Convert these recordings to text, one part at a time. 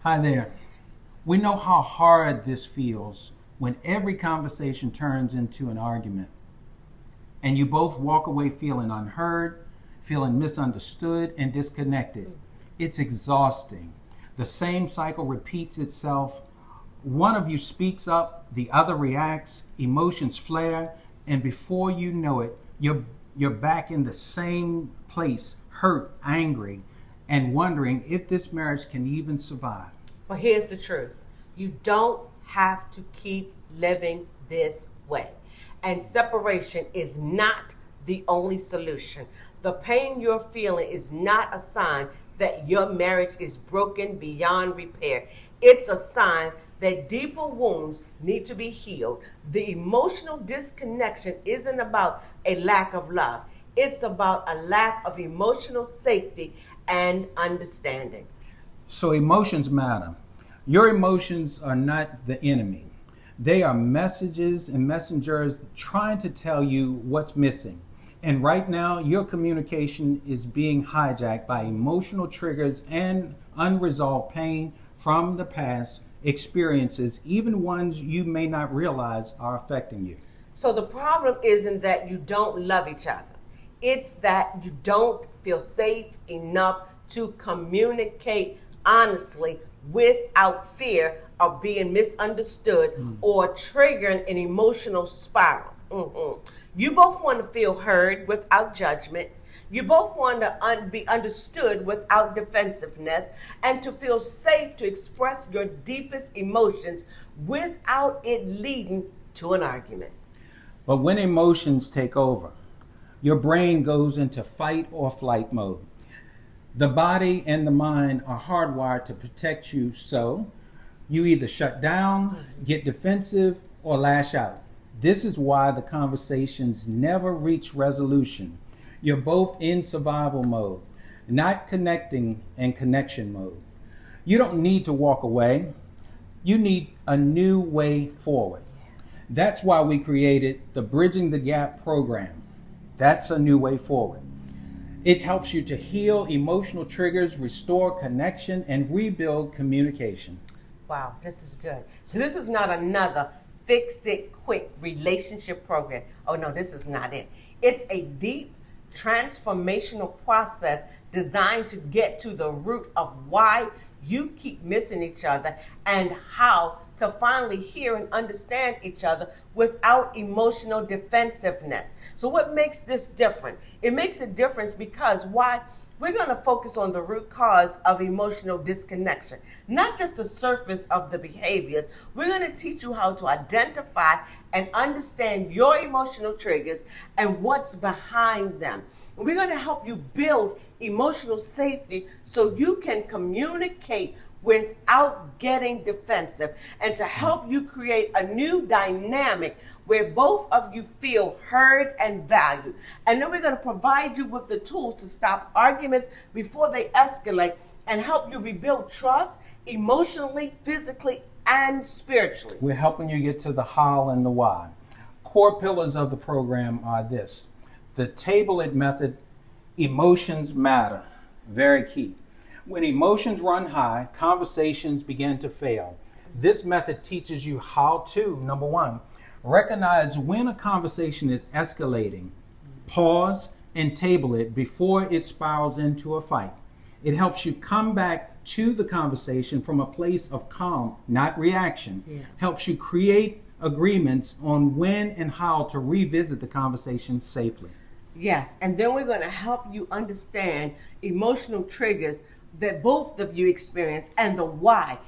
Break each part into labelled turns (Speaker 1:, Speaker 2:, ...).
Speaker 1: Hi there. We know how hard this feels when every conversation turns into an argument and you both walk away feeling unheard, feeling misunderstood, and disconnected. It's exhausting. The same cycle repeats itself. One of you speaks up, the other reacts, emotions flare, and before you know it, you're back in the same place, hurt, angry, and wondering if this marriage can even survive.
Speaker 2: But here's the truth. You don't have to keep living this way. And separation is not the only solution. The pain you're feeling is not a sign that your marriage is broken beyond repair. It's a sign that deeper wounds need to be healed. The emotional disconnection isn't about a lack of love. It's about a lack of emotional safety and understanding.
Speaker 1: So emotions matter. Your emotions are not the enemy. They are messages and messengers trying to tell you what's missing. And right now, your communication is being hijacked by emotional triggers and unresolved pain from the past experiences, even ones you may not realize are affecting you.
Speaker 2: So the problem isn't that you don't love each other. It's that you don't feel safe enough to communicate honestly without fear of being misunderstood or triggering an emotional spiral. You both want to feel heard without judgment. You both want to be understood without defensiveness, and to feel safe to express your deepest emotions without it leading to an argument.
Speaker 1: But when emotions take over, your brain goes into fight or flight mode. The body and the mind are hardwired to protect you, so you either shut down, get defensive, or lash out. This is why the conversations never reach resolution. You're both in survival mode, not connecting and connection mode. You don't need to walk away. You need a new way forward. That's why we created the Bridging the Gap program. That's a new way forward. It helps you to heal emotional triggers, restore connection, and rebuild communication.
Speaker 2: Wow, this is good. So this is not another fix it quick relationship program. Oh no, this is not it. It's a deep transformational process designed to get to the root of why you keep missing each other and how to finally hear and understand each other without emotional defensiveness. So what makes this different? It makes a difference because why? We're going to focus on the root cause of emotional disconnection, not just the surface of the behaviors. We're going to teach you how to identify and understand your emotional triggers and what's behind them. We're going to help you build emotional safety so you can communicate without getting defensive, and to help you create a new dynamic where both of you feel heard and valued. And then we're going to provide you with the tools to stop arguments before they escalate and help you rebuild trust emotionally, physically, and spiritually.
Speaker 1: We're helping you get to the how and the why. Core pillars of the program are this: the table it method, emotions matter, very key. When emotions run high, conversations begin to fail. This method teaches you how to, number one, recognize when a conversation is escalating, pause, and table it before it spirals into a fight. It helps you come back to the conversation from a place of calm, not reaction. Helps you create agreements on when and how to revisit the conversation safely.
Speaker 2: Yes, and then we're going to help you understand emotional triggers that both of you experience and the why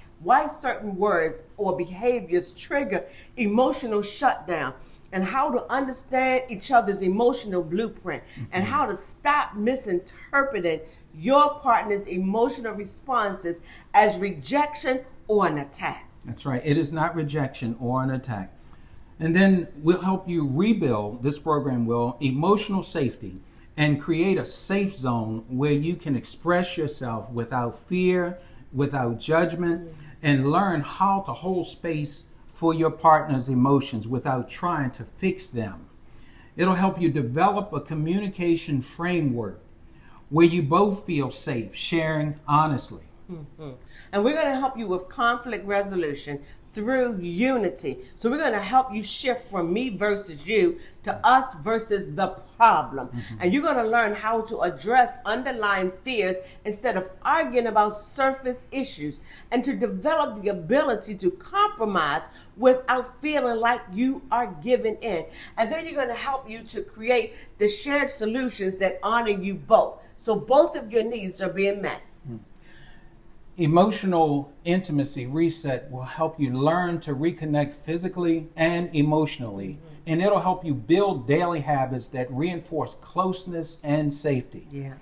Speaker 2: certain words or behaviors trigger emotional shutdown, and how to understand each other's emotional blueprint, and how to stop misinterpreting your partner's emotional responses as rejection or an attack.
Speaker 1: That's right. It is not rejection or an attack. And then we'll help you rebuild, this program will, emotional safety, and create a safe zone where you can express yourself without fear, without judgment, and learn how to hold space for your partner's emotions without trying to fix them. It'll help you develop a communication framework where you both feel safe, sharing honestly.
Speaker 2: And we're going to help you with conflict resolution through unity. So we're going to help you shift from me versus you to us versus the problem. And you're going to learn how to address underlying fears instead of arguing about surface issues, and to develop the ability to compromise without feeling like you are giving in. And then you're going to help you to create the shared solutions that honor you both, so both of your needs are being met.
Speaker 1: Emotional intimacy reset will help you learn to reconnect physically and emotionally, and it'll help you build daily habits that reinforce closeness and safety.
Speaker 2: Yeah.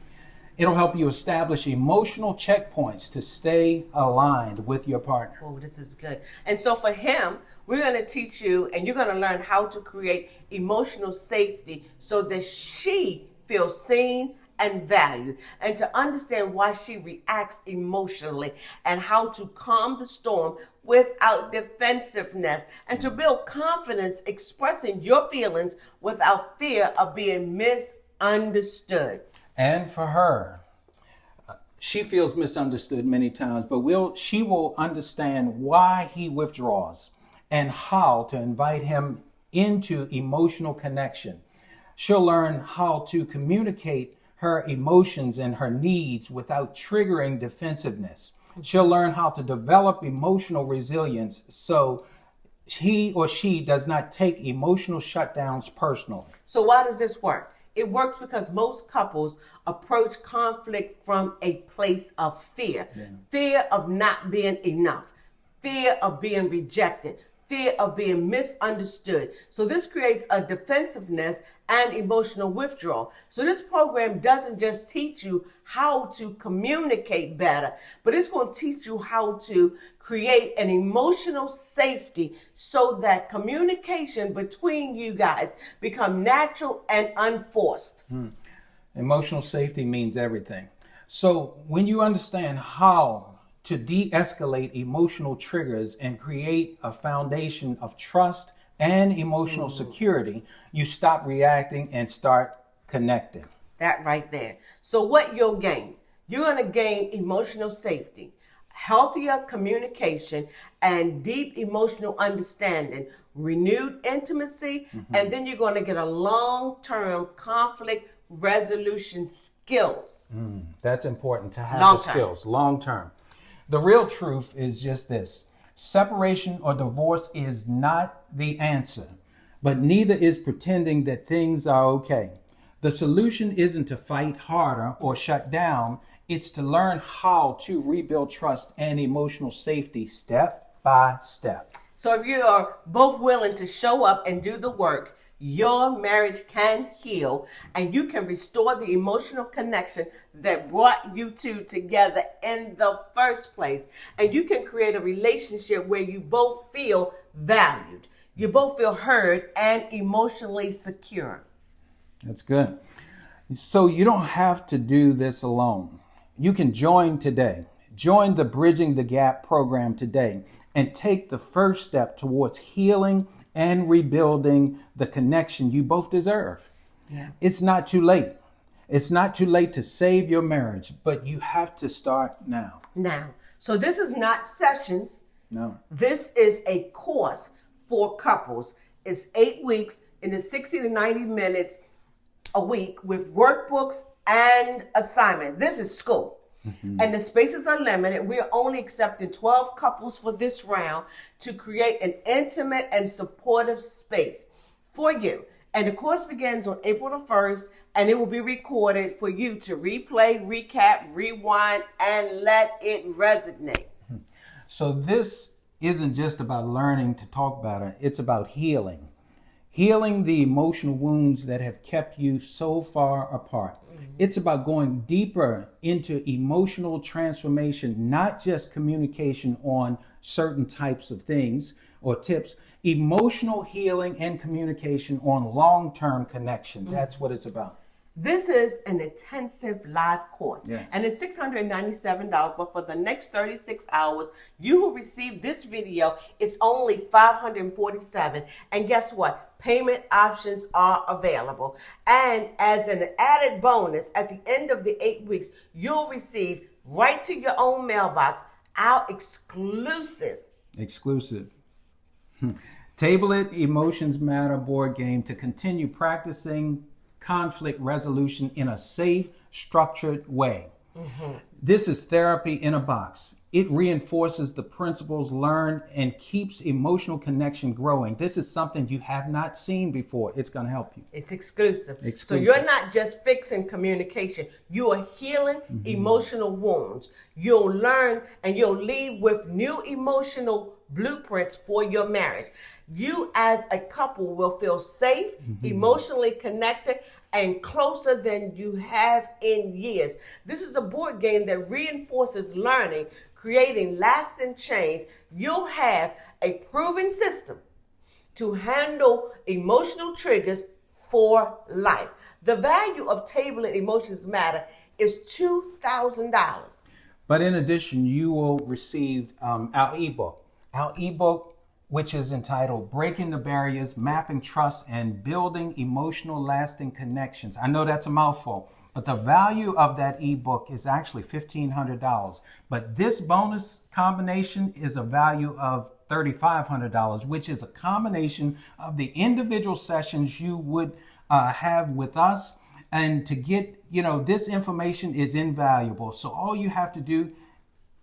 Speaker 1: It'll help you establish emotional checkpoints to stay aligned with your partner.
Speaker 2: Oh, this is good. And so for him, we're going to teach you, and you're going to learn how to create emotional safety so that she feels seen and valued, and to understand why she reacts emotionally, and how to calm the storm without defensiveness, and to build confidence expressing your feelings without fear of being misunderstood.
Speaker 1: And for her, she feels misunderstood many times, but she will understand why he withdraws and how to invite him into emotional connection. She'll learn how to communicate her emotions and her needs without triggering defensiveness. She'll learn how to develop emotional resilience so he or she does not take emotional shutdowns personally.
Speaker 2: So why does this work? It works because most couples approach conflict from a place of fear. Yeah. Fear of not being enough, fear of being rejected, fear of being misunderstood. So this creates a defensiveness and emotional withdrawal. So this program doesn't just teach you how to communicate better, but it's going to teach you how to create an emotional safety so that communication between you guys become natural and unforced.
Speaker 1: Emotional safety means everything. So when you understand how to de-escalate emotional triggers and create a foundation of trust and emotional security, you stop reacting and start connecting.
Speaker 2: That right there. So what you'll gain? You're going to gain emotional safety, healthier communication, and deep emotional understanding, renewed intimacy, and then you're going to get a long-term conflict resolution skills.
Speaker 1: That's important to have the skills long-term. The real truth is just this: separation or divorce is not the answer, but neither is pretending that things are okay. The solution isn't to fight harder or shut down. It's to learn how to rebuild trust and emotional safety step by step.
Speaker 2: So if you are both willing to show up and do the work, your marriage can heal, and you can restore the emotional connection that brought you two together in the first place. And you can create a relationship where you both feel valued, you both feel heard, and emotionally secure.
Speaker 1: That's good. So you don't have to do this alone. You can join today. Join the Bridging the Gap program today and take the first step towards healing and rebuilding the connection you both deserve. Yeah. It's not too late. It's not too late to save your marriage, but you have to start now.
Speaker 2: Now. So this is not sessions.
Speaker 1: No.
Speaker 2: This is a course for couples. It's 8 weeks and it's 60 to 90 minutes a week with workbooks and assignment. This is school. And the spaces are limited. We're only accepting 12 couples for this round to create an intimate and supportive space for you. And the course begins on April the 1st, and it will be recorded for you to replay, recap, rewind, and let it resonate.
Speaker 1: So this isn't just about learning to talk better. It's about healing. Healing the emotional wounds that have kept you so far apart. It's about going deeper into emotional transformation, not just communication on certain types of things or tips. Emotional healing and communication on long-term connection. That's what it's about.
Speaker 2: This is an intensive live course,
Speaker 1: yes.
Speaker 2: And it's $697, but for the next 36 hours, you will receive this video. It's only $547, and guess what? Payment options are available. And as an added bonus, at the end of the 8 weeks, you'll receive right to your own mailbox our exclusive
Speaker 1: Table It Emotions Matter board game to continue practicing conflict resolution in a safe, structured way. This is therapy in a box. It reinforces the principles learned and keeps emotional connection growing. This is something you have not seen before. It's going to help you.
Speaker 2: It's exclusive. So you're not just fixing communication. You are healing emotional wounds. You'll learn and you'll leave with new emotional blueprints for your marriage. You as a couple will feel safe, emotionally connected, and closer than you have in years. This is a board game that reinforces learning, creating lasting change. You'll have a proven system to handle emotional triggers for life. The value of Table It Emotions Matter is $2,000.
Speaker 1: But in addition, you will receive our ebook. Our ebook, which is entitled Breaking the Barriers, Mapping Trust, and Building Emotional Lasting Connections. I know that's a mouthful, but the value of that ebook is actually $1,500. But this bonus combination is a value of $3,500, which is a combination of the individual sessions you would have with us. And to get, this information is invaluable. So all you have to do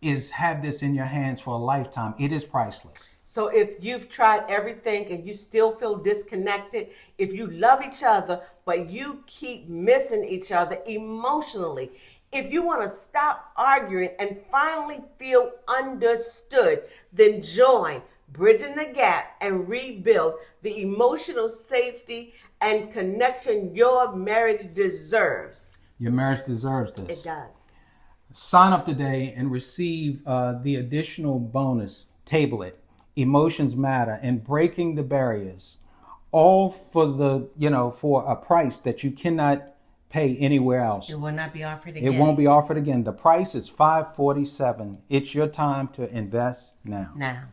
Speaker 1: is have this in your hands for a lifetime. It is priceless.
Speaker 2: So if you've tried everything and you still feel disconnected, if you love each other, but you keep missing each other emotionally, if you want to stop arguing and finally feel understood, then join Bridging the Gap and rebuild the emotional safety and connection your marriage deserves.
Speaker 1: Your marriage deserves this.
Speaker 2: It does.
Speaker 1: Sign up today and receive the additional bonus, Table It, Emotions Matter, and Breaking the Barriers, all for for a price that you cannot pay anywhere else.
Speaker 2: It will not be offered again.
Speaker 1: It won't be offered again. The price is $547. It's your time to invest now.
Speaker 2: Now.